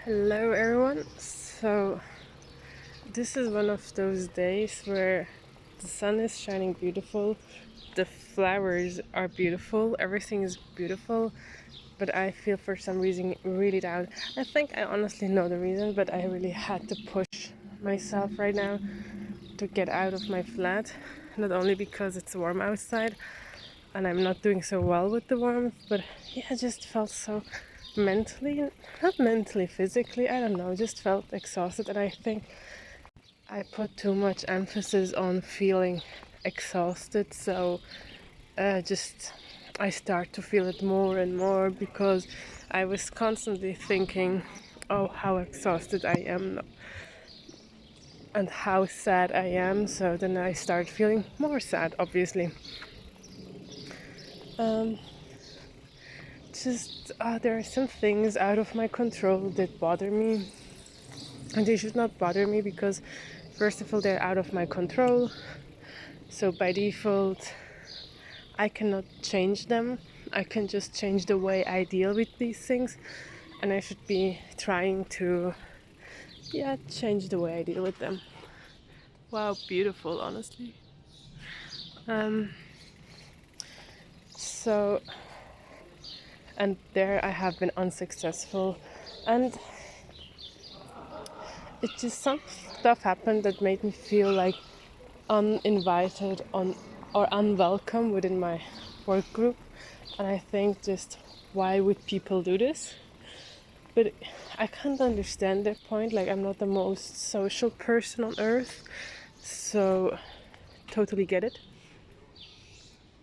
Hello, everyone. So, this is one of those days where the sun is shining beautiful, the flowers are beautiful, everything is beautiful, but I feel for some reason really down. I think I honestly know the reason, but I really had to push myself right now to get out of my flat. Not only because it's warm outside and I'm not doing so well with the warmth, but yeah, I just felt so mentally, not mentally, physically, I don't know, just felt exhausted. And I think I put too much emphasis on feeling exhausted, so just I start to feel it more and more because I was constantly thinking, oh, how exhausted I am and how sad I am. So then I start feeling more sad, obviously. Um, just there are some things out of my control that bother me, and they should not bother me because, first of all, they're out of my control. So by default, I cannot change them. I can just change the way I deal with these things, and I should be trying to, yeah, change the way I deal with them. Wow, beautiful, honestly. Um, so, and there I have been unsuccessful, and it just some stuff happened that made me feel like uninvited on or unwelcome within my work group. And I think just why would people do this? But I can't understand their point. Like, I'm not the most social person on earth, so totally get it.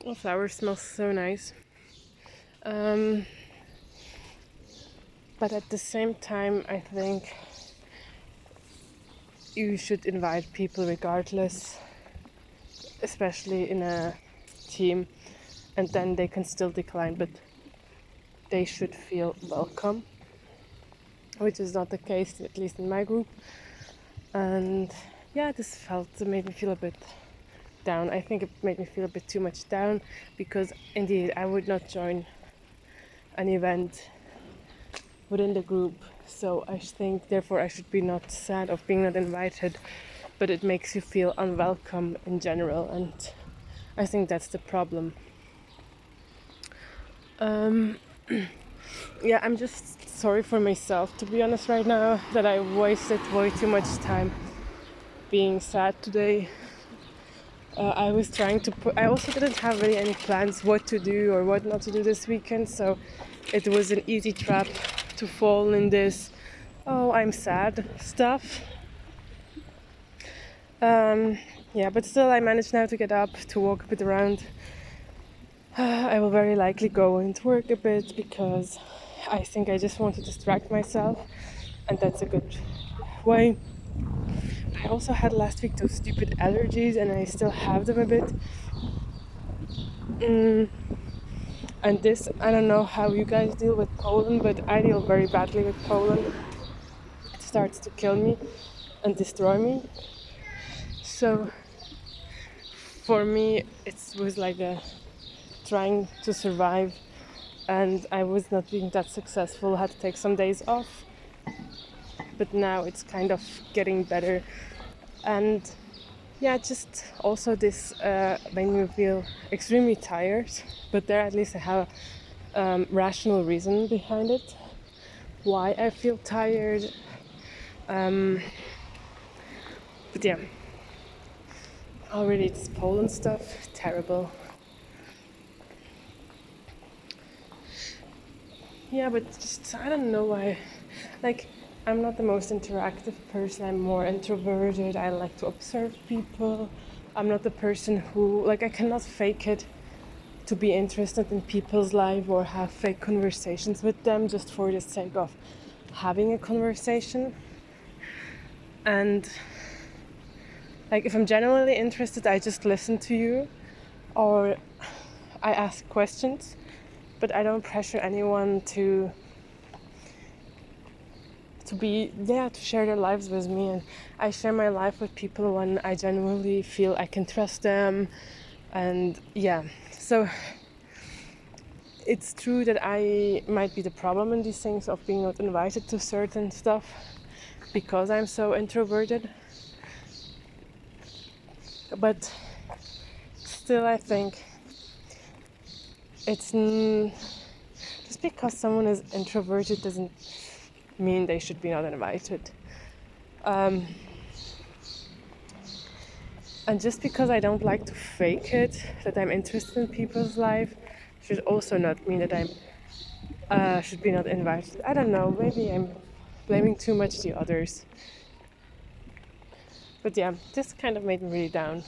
The flower smells so nice. Um, but at the same time, I think you should invite people regardless, especially in a team, and then they can still decline, but they should feel welcome, which is not the case, at least in my group. And yeah, this made me feel a bit down. I think it made me feel a bit too much down because indeed I would not join an event within the group. So I think therefore I should be not sad of being not invited, but it makes you feel unwelcome in general, and I think that's the problem. Um, yeah, I'm just sorry for myself, to be honest, right now, that I wasted way too much time being sad today. I was trying to put, I also didn't have really any plans what to do or what not to do this weekend, so it was an easy trap to fall in this, oh, I'm sad stuff. Um, yeah, but still, I managed now to get up, to walk a bit around. I will very likely go into work a bit because I think I just want to distract myself, and that's a good way. I also had last week those stupid allergies, and I still have them a bit. And this, I don't know how you guys deal with pollen, but I deal very badly with pollen. It starts to kill me and destroy me. So for me, it was like a trying to survive, and I was not being that successful. I had to take some days off, but now it's kind of getting better. And yeah, just also this made me feel extremely tired, but there at least I have a rational reason behind it why I feel tired. But yeah, already this pollen stuff, terrible. Yeah, but just I don't know why. Like, I'm not the most interactive person. I'm more introverted. I like to observe people. I'm not the person who, like, I cannot fake it to be interested in people's life or have fake conversations with them just for the sake of having a conversation. And like, if I'm genuinely interested, I just listen to you or I ask questions, but I don't pressure anyone to be there to share their lives with me. And I share my life with people when I genuinely feel I can trust them. And yeah, so it's true that I might be the problem in these things of being not invited to certain stuff because I'm so introverted. But still, I think it's just because someone is introverted doesn't mean they should be not invited. And just because I don't like to fake it, that I'm interested in people's life, should also not mean that I should be not invited. I don't know, maybe I'm blaming too much the others. But yeah, this kind of made me really down.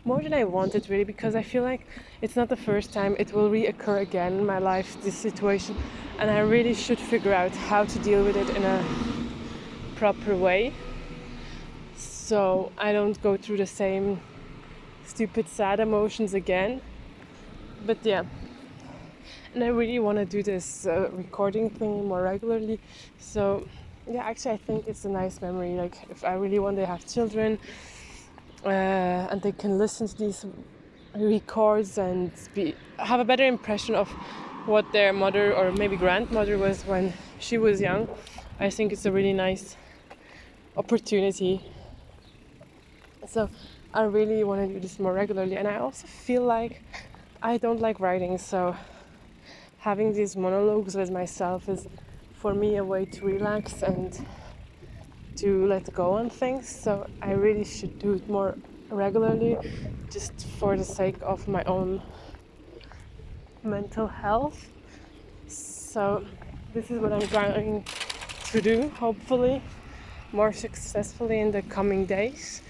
More than I wanted, really, because I feel like it's not the first time. It will reoccur again in my life, this situation, and I really should figure out how to deal with it in a proper way, so I don't go through the same stupid sad emotions again. But yeah, and I really want to do this recording thing more regularly. So yeah, actually I think it's a nice memory, like if I really one day have children and they can listen to these records and have a better impression of what their mother or maybe grandmother was when she was young. I think it's a really nice opportunity. So I really want to do this more regularly, and I also feel like I don't like writing, so having these monologues with myself is for me a way to relax and to let go on things. So I really should do it more regularly, just for the sake of my own mental health. So this is what I'm trying to do, hopefully more successfully in the coming days.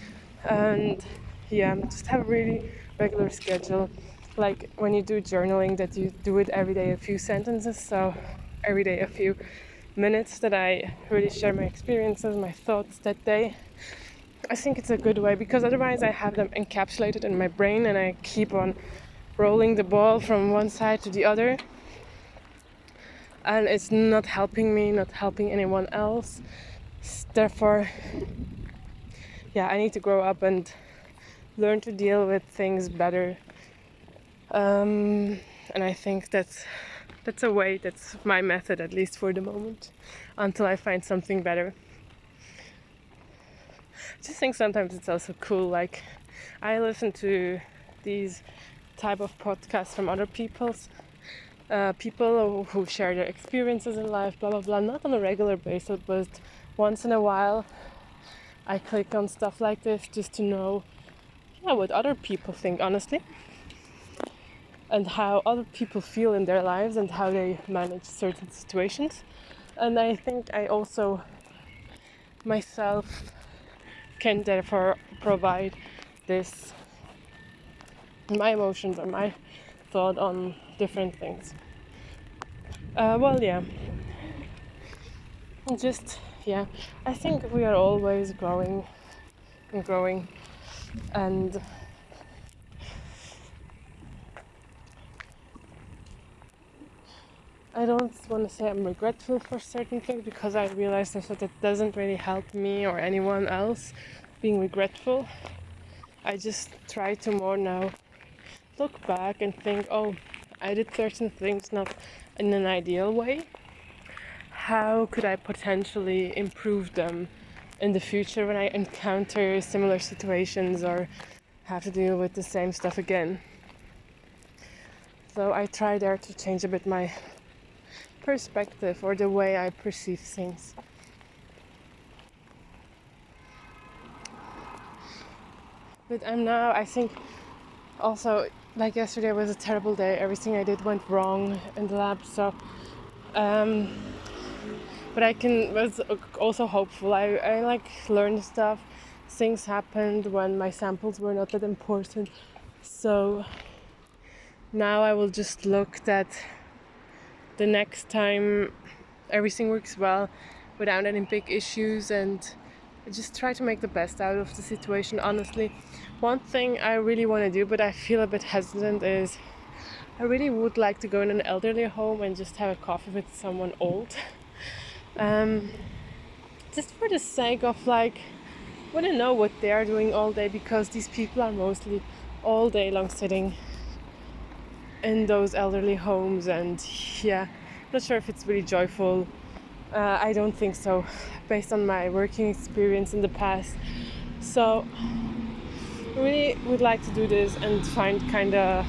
And yeah, just have a really regular schedule, like when you do journaling, that you do it every day a few sentences, so every day a few minutes, that I really share my experiences, my thoughts that day. I think it's a good way, because otherwise I have them encapsulated in my brain and I keep on rolling the ball from one side to the other, and it's not helping me, not helping anyone else. Therefore, yeah, I need to grow up and learn to deal with things better. And I think that's a way, that's my method, at least for the moment, until I find something better. I just think sometimes it's also cool, like I listen to these type of podcasts from other people who share their experiences in life, blah blah blah, not on a regular basis, but once in a while I click on stuff like this just to know what other people think, honestly, and how other people feel in their lives and how they manage certain situations. And I think I also myself can therefore provide this, my emotions or my thought on different things. I think we are always growing and growing, and I don't want to say I'm regretful for certain things, because I realize that it doesn't really help me or anyone else being regretful. I just try to more now look back and think, oh, I did certain things not in an ideal way. How could I potentially improve them in the future when I encounter similar situations or have to deal with the same stuff again? So I try there to change a bit my perspective or the way I perceive things. But I think also, like yesterday was a terrible day. Everything I did went wrong in the lab, so but I was also hopeful. I like learned stuff. Things happened when my samples were not that important. So now I will just look that the next time everything works well without any big issues, and just try to make the best out of the situation, honestly. One thing I really want to do, but I feel a bit hesitant, is I really would like to go in an elderly home and just have a coffee with someone old. Just for the sake of, like, I want to know what they are doing all day, because these people are mostly all day long sitting in those elderly homes, and yeah, not sure if it's really joyful. I don't think so, based on my working experience in the past. So I really would like to do this and find kind of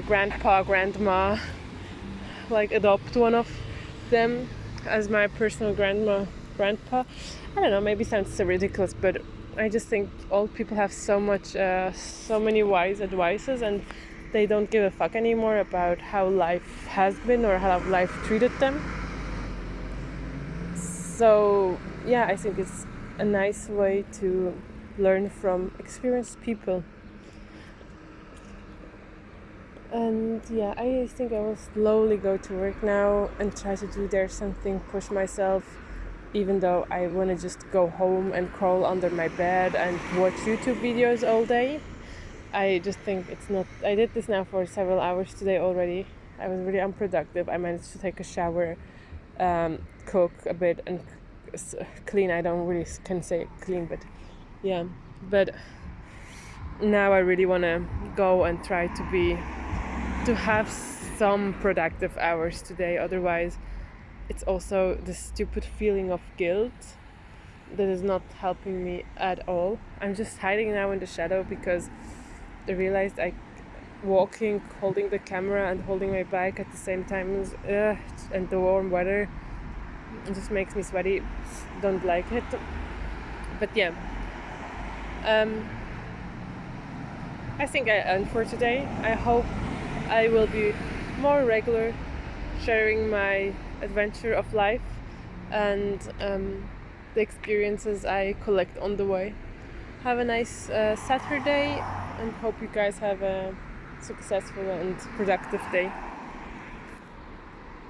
grandpa, grandma, like adopt one of them as my personal grandpa. I don't know, maybe sounds so ridiculous, but I just think old people have so many wise advices, and they don't give a fuck anymore about how life has been or how life treated them. So yeah, I think it's a nice way to learn from experienced people. And yeah, I think I will slowly go to work now and try to do there something, push myself, even though I want to just go home and crawl under my bed and watch YouTube videos all day. I just think it's not. I did this now for several hours today already. I was really unproductive. I managed to take a shower, cook a bit, and clean. I don't really can say clean, but yeah. But now I really want to go and try to have some productive hours today. Otherwise, it's also the stupid feeling of guilt that is not helping me at all. I'm just hiding now in the shadow because I realized walking, holding the camera and holding my bike at the same time is, and the warm weather, it just makes me sweaty. Don't like it. But yeah, I think I end for today. I hope I will be more regular, sharing my adventure of life and the experiences I collect on the way. Have a nice Saturday, and hope you guys have a successful and productive day.